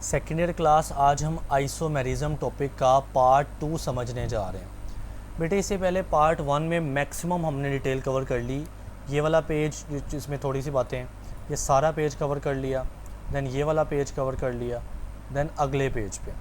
Second year class आज हम isomerism topic का पार्ट 2 समझने जा रहे हैं। बेटे इससे पहले पार्ट 1 में मैक्सिमम हमने डिटेल कवर कर ली। ये वाला पेज जिसमें थोड़ी सी बातें, ये सारा पेज कवर कर लिया। देन ये वाला पेज कवर कर लिया। देन अगले पेज पे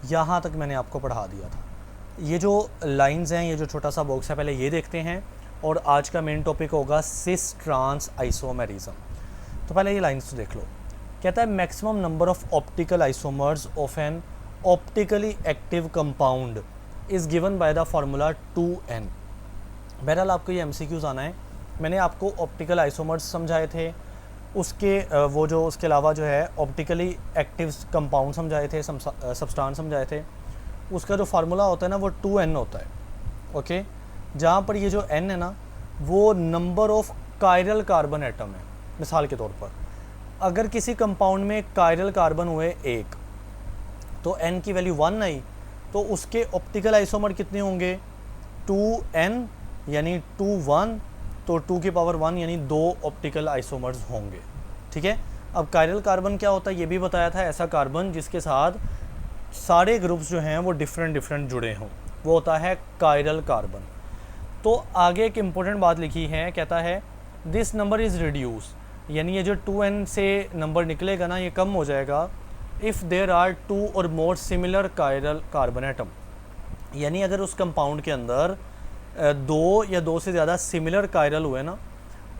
यहाँ तक मैंने आपको पढ़ा दिया था। ये जो लाइंस हैं, ये जो छोटा सा बॉक्स है, पहले ये देखते हैं और आज का मेन टॉपिक होगा सिस ट्रांस आइसोमेरिज्म। तो पहले ये लाइंस तो देख लो। कहता है maximum number of optical isomers of N optically active compound is given by the formula 2n। बहरहाल आपको ये MCQs आना है। मैंने आपको ऑप्टिकल आइसोमर्स समझाए थे, उसके उसके अलावा जो है ऑप्टिकली एक्टिव कंपाउंड समझाए थे, सब्सटेंस समझाए थे। उसका जो फार्मूला होता है ना वो 2n होता है। ओके, जहाँ पर ये जो n है ना वो number of chiral carbon atom है। मिसाल के तौर पर अगर किसी कंपाउंड में कायरल कार्बन हुए 1 तो n की वैल्यू 1 आई, तो उसके ऑप्टिकल आइसोमर कितने होंगे 2n यानी 2 1, तो 2 की पावर 1 यानी 2 ऑप्टिकल आइसोमर्स होंगे। ठीक है। अब कायरल कार्बन क्या होता है ये भी बताया था। ऐसा कार्बन जिसके साथ सारे ग्रुप्स जो हैं वो डिफरेंट जुड़े हों, वो होता है कायरल कार्बन। तो आगे एक इम्पोर्टेंट बात लिखी है, कहता है दिस नंबर इज़ रिड्यूस, यानी ये जो 2n से नंबर निकलेगा ना ये कम हो जाएगा इफ़ देयर आर 2 और more similar chiral carbon atom. यानी अगर उस कंपाउंड के अंदर 2 या 2 से ज़्यादा सिमिलर कायरल हुए ना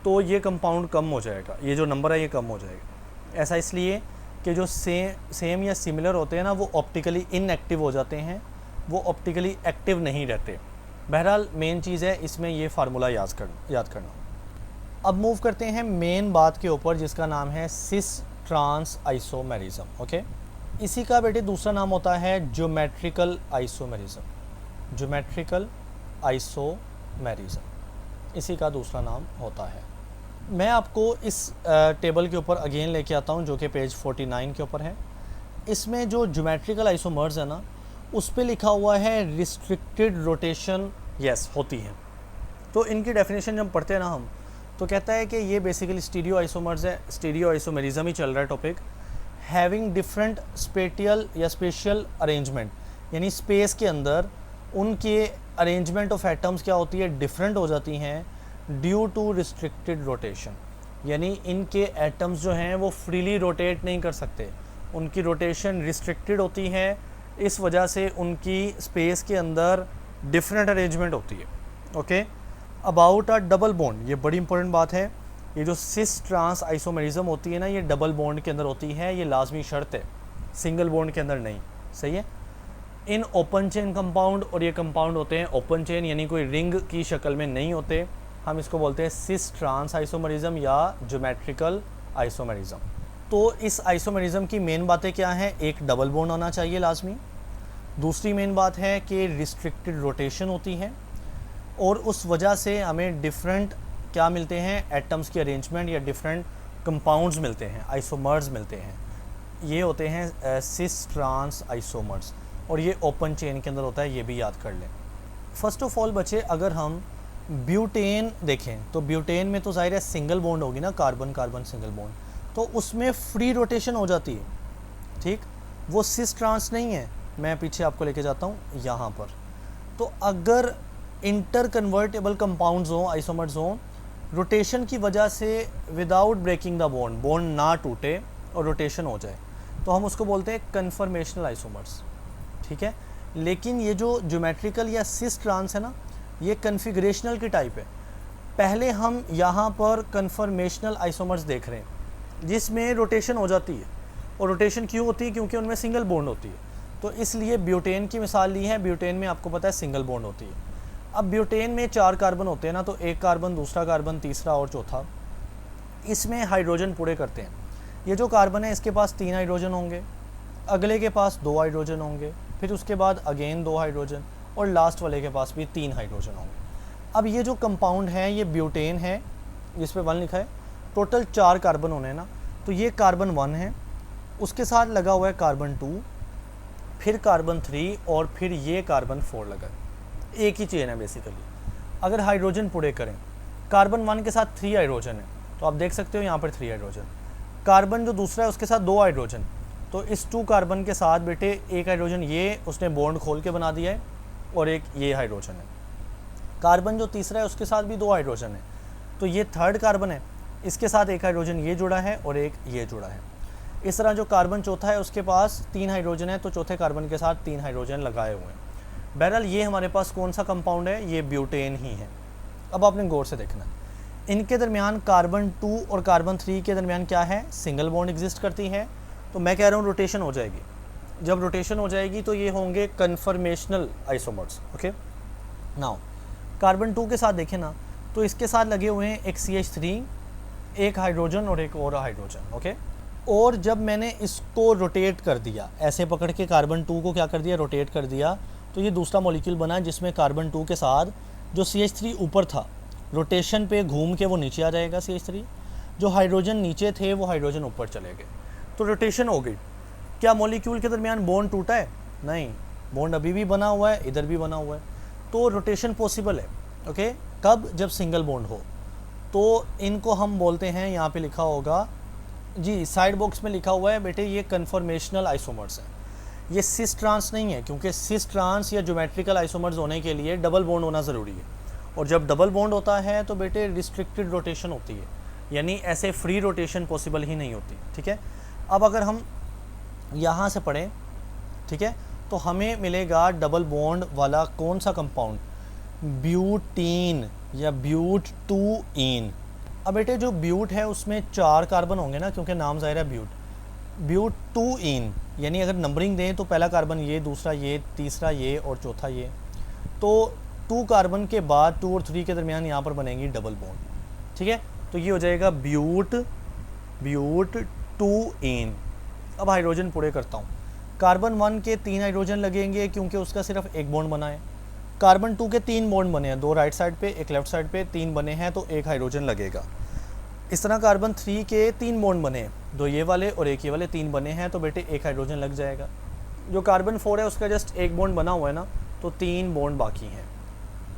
तो ये कंपाउंड कम हो जाएगा, ये जो नंबर है ये कम हो जाएगा। ऐसा इसलिए कि जो सेम या सिमिलर होते हैं ना वो ऑप्टिकली इनएक्टिव हो जाते हैं, वो ऑप्टिकली एक्टिव नहीं रहते। बहरहाल मेन चीज़ है इसमें ये फार्मूला याद करना। अब मूव करते हैं मेन बात के ऊपर जिसका नाम है सिस ट्रांस आइसोमेरिज्म। ओके, इसी का बेटे दूसरा नाम होता है ज्योमेट्रिकल आइसोमेरिज्म। ज्योमेट्रिकल आइसोमेरिज्म इसी का दूसरा नाम होता है। मैं आपको इस टेबल के ऊपर अगेन लेके आता हूँ जो कि पेज 49 के ऊपर है। इसमें जो ज्योमेट्रिकल आइसोमर्स है ना उस पर लिखा हुआ है रिस्ट्रिक्टेड रोटेशन यस होती है। तो इनकी डेफिनेशन जब पढ़ते हैं ना हम तो कहता है कि ये बेसिकली स्टीरियो आइसोमर्स है। स्टीरियो आइसोमेरिज्म ही चल रहा है टॉपिक। हैविंग डिफरेंट स्पेटियल या स्पेशियल अरेंजमेंट, यानी स्पेस के अंदर उनके अरेंजमेंट ऑफ एटम्स क्या होती है डिफरेंट हो जाती हैं ड्यू टू रिस्ट्रिक्टेड रोटेशन। यानी इनके एटम्स जो हैं वो फ्रीली रोटेट नहीं कर सकते, उनकी रोटेशन रिस्ट्रिक्टेड होती है। इस वजह से उनकी स्पेस के अंदर डिफरेंट अरेंजमेंट होती है। Okay, about a double bond, ये बड़ी इंपॉर्टेंट बात है। ये जो सिस ट्रांस आइसोमेरिज्म होती है ना ये डबल बॉन्ड के अंदर होती है, ये लाजमी शर्त है, सिंगल बॉन्ड के अंदर नहीं। सही है। इन ओपन चेन कंपाउंड, और ये कंपाउंड होते हैं ओपन चेन यानी कोई रिंग की शक्ल में नहीं होते, हम इसको बोलते हैं सिस ट्रांस आइसोमेरिज्म या ज्योमेट्रिकल आइसोमेरिज्म। तो इस आइसोमेरिज्म की मेन बातें क्या हैं, एक डबल बॉन्ड होना चाहिए लाजमी। दूसरी मेन बात है कि रिस्ट्रिक्टेड रोटेशन होती है और उस वजह से हमें डिफरेंट क्या मिलते हैं एटम्स के अरेंजमेंट या डिफरेंट कंपाउंड्स मिलते हैं, आइसोमर्स मिलते हैं। ये होते हैं सिस ट्रांस आइसोमर्स और ये ओपन चेन के अंदर होता है, ये भी याद कर लें। फर्स्ट ऑफ ऑल बच्चे अगर हम ब्यूटेन देखें तो ब्यूटेन में तो जाहिर है सिंगल बॉन्ड होगी ना, कार्बन कार्बन सिंगल बॉन्ड, तो उसमें फ्री रोटेशन हो जाती है। ठीक, वो सिस ट्रांस नहीं है। मैं पीछे आपको लेके जाता हूँ यहाँ पर। तो अगर इंटर कन्वर्टेबल कंपाउंड्स हों, आइसोमर्स हों, रोटेशन की वजह से without breaking the bond, bond ना टूटे और रोटेशन हो जाए, तो हम उसको बोलते हैं कन्फर्मेशनल आइसोमर्स। ठीक है। लेकिन ये जो ज्योमेट्रिकल या सिस ट्रांस है ना ये कन्फिगरेशनल की टाइप है। पहले हम यहाँ पर कन्फर्मेशनल आइसोमर्स देख रहे हैं जिसमें रोटेशन हो जाती है। और रोटेशन क्यों होती है, क्योंकि उनमें सिंगल बॉन्ड होती है। तो इसलिए ब्यूटेन की मिसाल ली है। ब्यूटेन में आपको पता है सिंगल बॉन्ड होती है। अब ब्यूटेन में 4 कार्बन होते हैं ना, तो एक कार्बन, दूसरा कार्बन, तीसरा और चौथा, इसमें हाइड्रोजन पूरे करते हैं। ये जो कार्बन है इसके पास 3 हाइड्रोजन होंगे, अगले के पास 2 हाइड्रोजन होंगे, फिर उसके बाद अगेन 2 हाइड्रोजन और लास्ट वाले के पास भी 3 हाइड्रोजन होंगे। अब ये जो कंपाउंड है ये ब्यूटेन है जिस पे 1 लिखा है। टोटल 4 कार्बन होने हैं ना, तो ये कार्बन 1 है, उसके साथ लगा हुआ है कार्बन 2, फिर कार्बन 3 और फिर ये कार्बन 4 लगा है। एक ही चेन है बेसिकली। अगर हाइड्रोजन पूरे करें, कार्बन 1 के साथ 3 हाइड्रोजन है, तो आप देख सकते हो यहाँ पर 3 हाइड्रोजन। कार्बन जो दूसरा है उसके साथ 2 हाइड्रोजन, तो इस 2 कार्बन के साथ बेटे एक हाइड्रोजन ये उसने बॉन्ड खोल के बना दिया है और एक ये हाइड्रोजन है। कार्बन जो तीसरा है उसके साथ भी 2 हाइड्रोजन है, तो ये 3rd कार्बन है, इसके साथ एक हाइड्रोजन ये जुड़ा है और एक ये जुड़ा है। इस तरह जो कार्बन चौथा है उसके पास 3 हाइड्रोजन है, तो चौथे कार्बन के साथ 3 हाइड्रोजन लगाए हुए हैं। बहरहाल ये हमारे पास कौन सा कंपाउंड है, ये ब्यूटेन ही है। अब आपने गौर से देखना, इनके दरमियान कार्बन 2 और कार्बन 3 के दरमियान क्या है, सिंगल बॉन्ड एग्जिस्ट करती है। तो मैं कह रहा हूँ रोटेशन हो जाएगी। जब रोटेशन हो जाएगी तो ये होंगे conformational isomers. Okay, now carbon 2 के साथ देखें ना, तो इसके साथ लगे हुए हैं एक CH3, एक हाइड्रोजन और एक और हाइड्रोजन। ओके, और जब मैंने इसको रोटेट कर दिया, ऐसे पकड़ के कार्बन 2 को क्या कर दिया, रोटेट कर दिया, तो ये दूसरा मॉलिक्यूल बना जिसमें कार्बन 2 के साथ जो CH3 ऊपर था, रोटेशन पे घूम के वो नीचे आ जाएगा CH3, जो हाइड्रोजन नीचे थे वो हाइड्रोजन ऊपर चले गए, तो रोटेशन हो गई। क्या मॉलिक्यूल के दरमियान बॉन्ड टूटा है? नहीं, बॉन्ड अभी भी बना हुआ है, इधर भी बना हुआ है, तो रोटेशन पॉसिबल है। ओके, कब? जब सिंगल बॉन्ड हो। तो इनको हम बोलते हैं, यहाँ पे लिखा होगा जी, साइड बॉक्स में लिखा हुआ है बेटे, ये कन्फर्मेशनल आइसोमर्स है। ये सिस ट्रांस नहीं है, क्योंकि सिस ट्रांस या ज्योमेट्रिकल आइसोमर्स होने के लिए डबल बॉन्ड होना ज़रूरी है, और जब डबल बॉन्ड होता है तो बेटे रिस्ट्रिक्टेड रोटेशन होती है, यानी ऐसे फ्री रोटेशन पॉसिबल ही नहीं होती। ठीक है, अब अगर हम यहाँ से पढ़ें, ठीक है, तो हमें मिलेगा डबल बॉन्ड वाला कौन सा कंपाउंड, ब्यूटीन या ब्यूट 2ईन। अब बेटे जो ब्यूट है उसमें 4 कार्बन होंगे ना, क्योंकि नाम ज़ाहिर है ब्यूट 2ईन, यानी अगर नंबरिंग दें तो पहला कार्बन ये, दूसरा ये, तीसरा ये और चौथा ये। तो 2 कार्बन के बाद 2 और 3 के दरमियान यहाँ पर बनेगी डबल बॉन्ड। ठीक है, तो ये हो जाएगा ब्यूट 2ईन। अब हाइड्रोजन पूरे करता हूँ। कार्बन 1 के 3 हाइड्रोजन लगेंगे क्योंकि उसका सिर्फ एक बॉन्ड बना है। कार्बन 2 के 3 बॉन्ड बने हैं, 2 राइट साइड पे, एक लेफ्ट साइड पे, 3 बने हैं तो एक हाइड्रोजन लगेगा। इस तरह कार्बन 3 के 3 बॉन्ड बने हैं, 2 ये वाले और एक ये वाले, 3 बने हैं तो बेटे एक हाइड्रोजन लग जाएगा। जो कार्बन 4 है उसका जस्ट एक बॉन्ड बना हुआ है ना, तो 3 बॉन्ड बाकी हैं।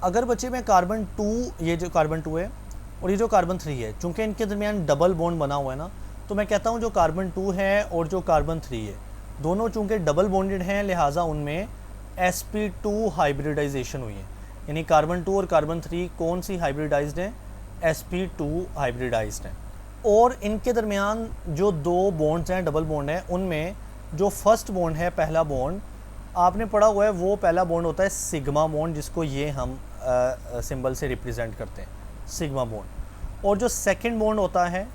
अगर बच्चे में कार्बन 2, ये जो कार्बन 2 है और ये जो कार्बन 3 है, चूँकि इनके दरमियान डबल बॉन्ड बना हुआ है ना, तो मैं कहता हूँ जो कार्बन 2 है और जो कार्बन 3 है, दोनों चूँकि डबल बॉन्डेड हैं, लिहाजा उनमें sp2 हाइब्रिडाइजेशन हुई है। यानी कार्बन 2 और कार्बन 3 कौन सी हाइब्रिडाइज्ड हैं, sp2 हाइब्रिडाइज्ड हैं। और इनके दरमियान जो 2 बॉन्ड्स हैं, डबल बॉन्ड हैं, उनमें जो फर्स्ट बॉन्ड है, पहला बॉन्ड आपने पढ़ा हुआ है, वो पहला बॉन्ड होता है सिग्मा बॉन्ड, जिसको ये हम सिंबल से रिप्रेजेंट करते हैं, सिग्मा बॉन्ड। और जो सेकंड बॉन्ड होता है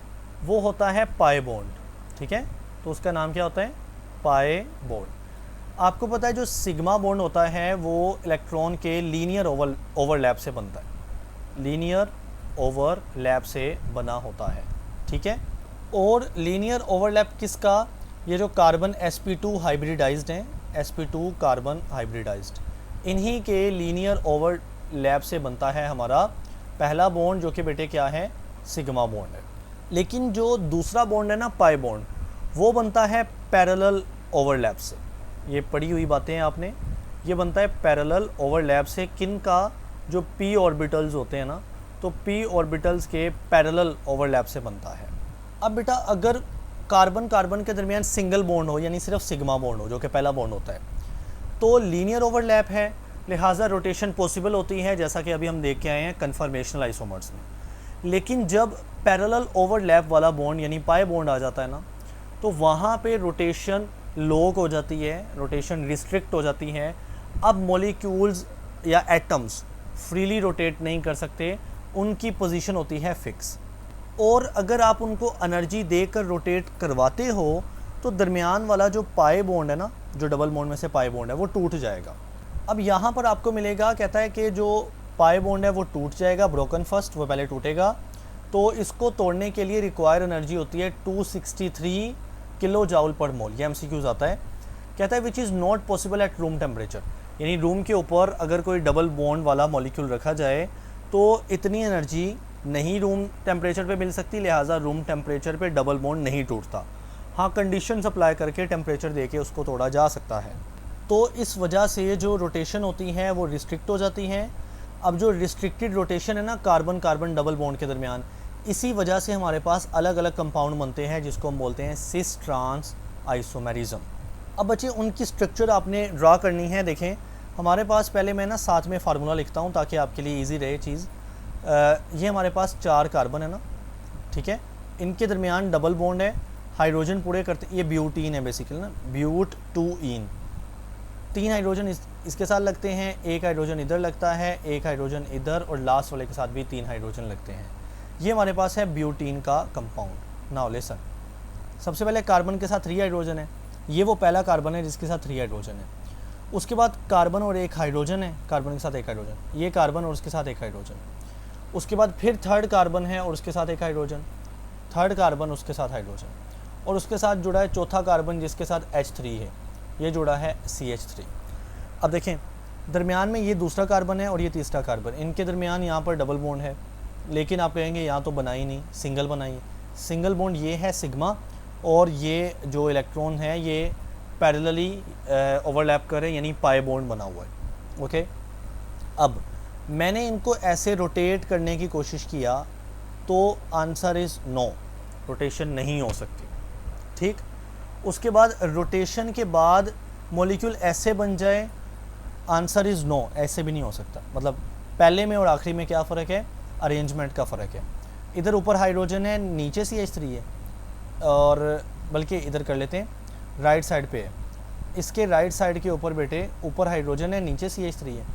वो होता है पाई बॉन्ड। ठीक है, तो उसका नाम क्या होता है, पाई बॉन्ड। आपको पता है जो सिग्मा बॉन्ड होता है वो इलेक्ट्रॉन के लीनियर ओवरलैप से बनता है, लीनियर ओवरलैप से बना होता है। ठीक है, और लीनियर ओवरलैप किसका, ये जो कार्बन sp2 हाइब्रिडाइज्ड हैं, sp2 कार्बन हाइब्रिडाइज्ड, इन्हीं के लीनियर ओवरलैप से बनता है हमारा पहला बॉन्ड, जो कि बेटे क्या है, सिग्मा बॉन्ड है। लेकिन जो दूसरा बॉन्ड है ना, पाई बॉन्ड, वो बनता है पैरेलल ओवरलैप से। ये पढ़ी हुई बातें हैं आपने, ये बनता है पैरेलल ओवरलैप से। किन का, जो p ऑर्बिटल्स होते हैं ना, तो p ऑर्बिटल्स के पैरेलल ओवरलैप से बनता है। अब बेटा अगर कार्बन कार्बन के दरमियान सिंगल बॉन्ड हो, यानी सिर्फ सिग्मा बॉन्ड हो, जो कि पहला बॉन्ड होता है, तो लीनियर ओवरलैप है, लिहाजा रोटेशन पॉसिबल होती है, जैसा कि अभी हम देख के आए हैं कन्फर्मेशनल आइसोमर्स में। लेकिन जब पैरेलल ओवरलैप वाला बॉन्ड यानी पाई बॉन्ड आ जाता है ना, तो वहाँ पे रोटेशन लॉक हो जाती है, रोटेशन रिस्ट्रिक्ट हो जाती है। अब मॉलिक्यूल्स या एटम्स फ्रीली रोटेट नहीं कर सकते, उनकी पोजीशन होती है फिक्स। और अगर आप उनको एनर्जी देकर रोटेट करवाते हो तो दरमियान वाला जो पाई बॉन्ड है ना, जो डबल बॉन्ड में से पाई बॉन्ड है, वो टूट जाएगा। अब यहाँ पर आपको मिलेगा, कहता है कि जो पाई बॉन्ड है वो टूट जाएगा, ब्रोकन फर्स्ट, वो पहले टूटेगा। तो इसको तोड़ने के लिए रिक्वायर एनर्जी होती है 263 किलो जाउल पर मोल। ये MCQs आता है, कहता है which is not possible at room temperature, यानी रूम के ऊपर अगर कोई डबल बॉन्ड वाला मॉलिक्यूल रखा जाए तो इतनी एनर्जी नहीं रूम टेम्परेचर पे मिल सकती, लिहाजा रूम टेम्परेचर पे डबल बॉन्ड नहीं टूटता। हाँ, कंडीशन अप्लाई करके टेम्परेचर देके उसको तोड़ा जा सकता है। तो इस वजह से जो रोटेशन होती है वो रिस्ट्रिक्ट हो जाती हैं। अब जो रिस्ट्रिक्टेड रोटेशन है ना कार्बन कार्बन डबल बॉन्ड के दरमियान, इसी वजह से हमारे पास अलग अलग कंपाउंड बनते हैं, जिसको हम बोलते हैं सिस ट्रांस आइसोमेरिज्म। अब बच्चे उनकी स्ट्रक्चर आपने ड्रा करनी है। देखें हमारे पास, पहले मैं ना साथ में फार्मूला लिखता हूँ ताकि आपके लिए इजी रहे चीज़। ये हमारे पास 4 कार्बन है ना, ठीक है, इनके दरमियान डबल बॉन्ड है, हाइड्रोजन पूरे करते, ये ब्यूटीन है बेसिकली ना, ब्यूट 2इन, 3 हाइड्रोजन इसके साथ लगते हैं, एक हाइड्रोजन इधर लगता है, एक हाइड्रोजन इधर, और लास्ट वाले के साथ भी 3 हाइड्रोजन लगते हैं। ये हमारे पास है ब्यूटीन का कंपाउंड। नाउ लिसन, सबसे पहले कार्बन के साथ 3 हाइड्रोजन है, ये वो पहला कार्बन है जिसके साथ 3 हाइड्रोजन है। उसके बाद कार्बन और एक हाइड्रोजन है, कार्बन के साथ एक हाइड्रोजन, ये कार्बन और उसके साथ एक हाइड्रोजन। उसके बाद फिर थर्ड कार्बन है और उसके साथ एक हाइड्रोजन, थर्ड कार्बन उसके साथ हाइड्रोजन, और उसके साथ जुड़ा है चौथा कार्बन जिसके साथ H3 है, ये जुड़ा है CH3। अब देखें दरमियान में ये दूसरा कार्बन है और ये तीसरा कार्बन, इनके दरमियान यहाँ पर डबल बॉन्ड है, लेकिन आप कहेंगे यहाँ तो बनाई नहीं, सिंगल बनाई है। सिंगल बॉन्ड ये है सिग्मा, और ये जो इलेक्ट्रॉन है ये पैरेलली ओवरलैप कर रहे हैं, यानी पाई बॉन्ड बना हुआ है। ओके, अब मैंने इनको ऐसे रोटेट करने की कोशिश किया तो आंसर इज़ नो, रोटेशन नहीं हो सकती। ठीक, उसके बाद रोटेशन के बाद मॉलिक्यूल ऐसे बन जाए, आंसर इज़ नो, ऐसे भी नहीं हो सकता। मतलब पहले में और आखिरी में क्या फ़र्क है, अरेंजमेंट का फ़र्क है। इधर ऊपर हाइड्रोजन है, नीचे CH3 है, और बल्कि इधर कर लेते हैं, राइट साइड पे है, इसके राइट साइड के ऊपर बेटे ऊपर हाइड्रोजन है, नीचे CH3 है,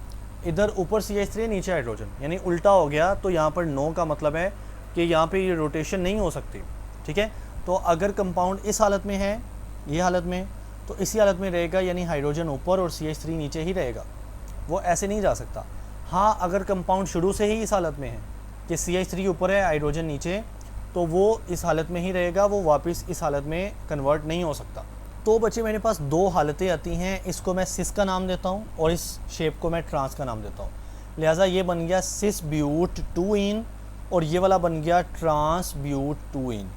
इधर ऊपर CH3 है, नीचे हाइड्रोजन, यानी उल्टा हो गया। तो यहाँ पर नो का मतलब है कि यहाँ पे ये रोटेशन नहीं हो सकती। ठीक है, तो अगर कंपाउंड इस हालत में है, ये हालत में, तो इसी हालत में रहेगा, यानी हाइड्रोजन ऊपर और CH3 नीचे ही रहेगा, वो ऐसे नहीं जा सकता। हाँ, अगर कंपाउंड शुरू से ही इस हालत में है कि CH3 ऊपर है, हाइड्रोजन नीचे, तो वो इस हालत में ही रहेगा, वो वापस इस हालत में कन्वर्ट नहीं हो सकता। तो बच्चे मेरे पास 2 हालतें आती हैं, इसको मैं सिस का नाम देता हूँ और इस शेप को मैं ट्रांस का नाम देता हूँ। लिहाजा ये बन गया सिस ब्यूट 2इन और ये वाला बन गया ट्रांस ब्यूट 2इन।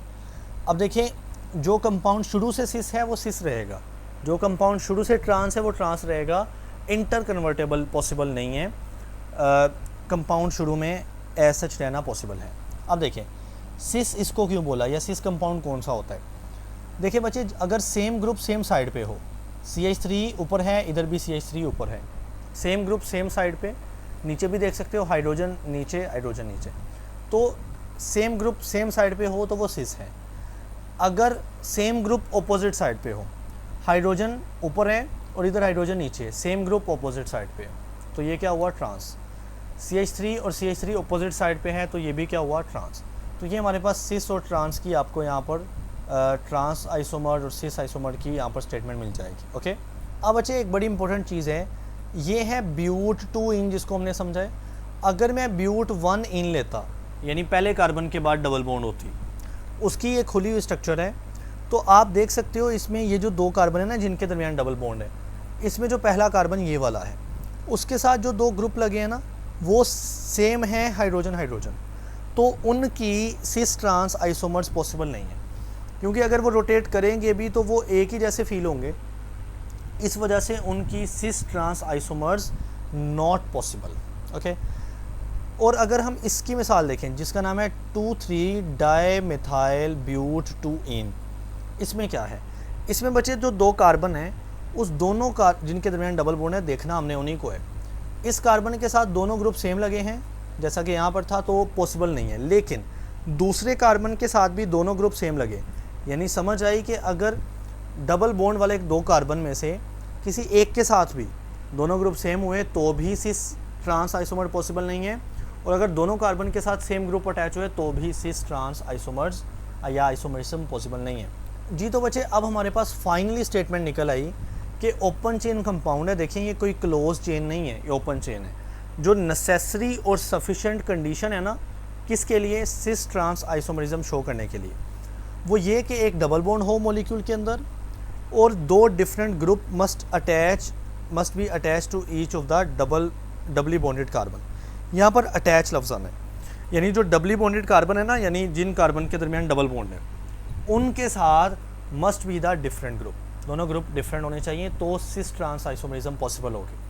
अब देखें, जो कंपाउंड शुरू से सिस है वो सिस रहेगा, जो कंपाउंड शुरू से ट्रांस है वो ट्रांस रहेगा। इंटर कन्वर्टेबल पॉसिबल नहीं है, कंपाउंड शुरू में एज सच रहना पॉसिबल है। अब देखें सिस इसको क्यों बोला, या सिस कंपाउंड कौन सा होता है। देखिए बच्चे, अगर सेम ग्रुप सेम साइड पे हो, CH3 ऊपर है, इधर भी CH3 ऊपर है, सेम ग्रुप सेम साइड पे, नीचे भी देख सकते हो हाइड्रोजन नीचे, हाइड्रोजन नीचे, तो सेम ग्रुप सेम साइड पे हो तो वो सिस है। अगर सेम ग्रुप ऑपोजिट साइड पे हो, हाइड्रोजन ऊपर है और इधर हाइड्रोजन नीचे, सेम ग्रुप ऑपोजिट साइड पे, तो ये क्या हुआ, ट्रांस। CH3 और CH3 ऑपोजिट साइड पे है, तो ये भी क्या हुआ, ट्रांस। तो ये हमारे पास सिस और ट्रांस की आपको यहाँ पर ट्रांस आइसोमर और सिस आइसोमर की यहाँ पर स्टेटमेंट मिल जाएगी। ओके, अब बच्चे एक बड़ी इंपॉर्टेंट चीज़ है, ये है ब्यूट 2इन जिसको हमने समझा है। अगर मैं ब्यूट 1इन लेता, यानी पहले कार्बन के बाद डबल बॉन्ड होती, उसकी ये खुली हुई स्ट्रक्चर है, तो आप देख सकते हो इसमें ये जो 2 कार्बन है ना जिनके दरमियान डबल बॉन्ड है, इसमें जो पहला कार्बन ये वाला है, उसके साथ जो 2 ग्रुप लगे हैं ना वो सेम है हाइड्रोजन हाइड्रोजन, तो उनकी सिस ट्रांस आइसोमर्स पॉसिबल नहीं है, क्योंकि अगर वो रोटेट करेंगे भी तो वो एक ही जैसे फील होंगे, इस वजह से उनकी cis trans isomers not possible. Okay, और अगर हम इसकी मिसाल देखें जिसका नाम है 2,3 डाईमिथाइल ब्यूट 2इन, इसमें क्या है, इसमें बच्चे जो 2 कार्बन हैं उस दोनों का जिनके दरमियान डबल बॉन्ड है, देखना हमने उन्हीं को है। इस कार्बन के साथ दोनों ग्रुप सेम लगे हैं जैसा कि यहाँ पर था, तो पॉसिबल नहीं है। लेकिन दूसरे कार्बन के साथ भी दोनों ग्रुप सेम लगे, यानी समझ आई कि अगर डबल बॉन्ड वाले 2 कार्बन में से किसी एक के साथ भी दोनों ग्रुप सेम हुए तो भी सिस ट्रांस आइसोमर पॉसिबल नहीं है, और अगर दोनों कार्बन के साथ सेम ग्रुप अटैच हुए तो भी सिस ट्रांस आइसोमर्स या आइसोमरिज्म पॉसिबल नहीं है। जी तो बच्चे, अब हमारे पास फाइनली स्टेटमेंट निकल आई कि ओपन चेन कंपाउंड है। देखिए ये कोई क्लोज चेन नहीं है, ये ओपन चेन है। जो नेसेसरी और सफिशेंट कंडीशन है ना किसके लिए, सिस ट्रांस आइसोमरिज्म शो करने के लिए, वो ये कि एक डबल बॉन्ड हो मॉलिक्यूल के अंदर और 2 different group must be attach to each of the doubly bonded carbon. यहाँ पर अटैच लफ्ज़ आना है, यानी जो डबली बॉन्डेड कार्बन है ना, यानी जिन कार्बन के दरमियान डबल बॉन्ड है, उनके साथ must be the different group, दोनों ग्रुप डिफरेंट होने चाहिए, तो सिस ट्रांस आइसोमरिज्म पॉसिबल होगी।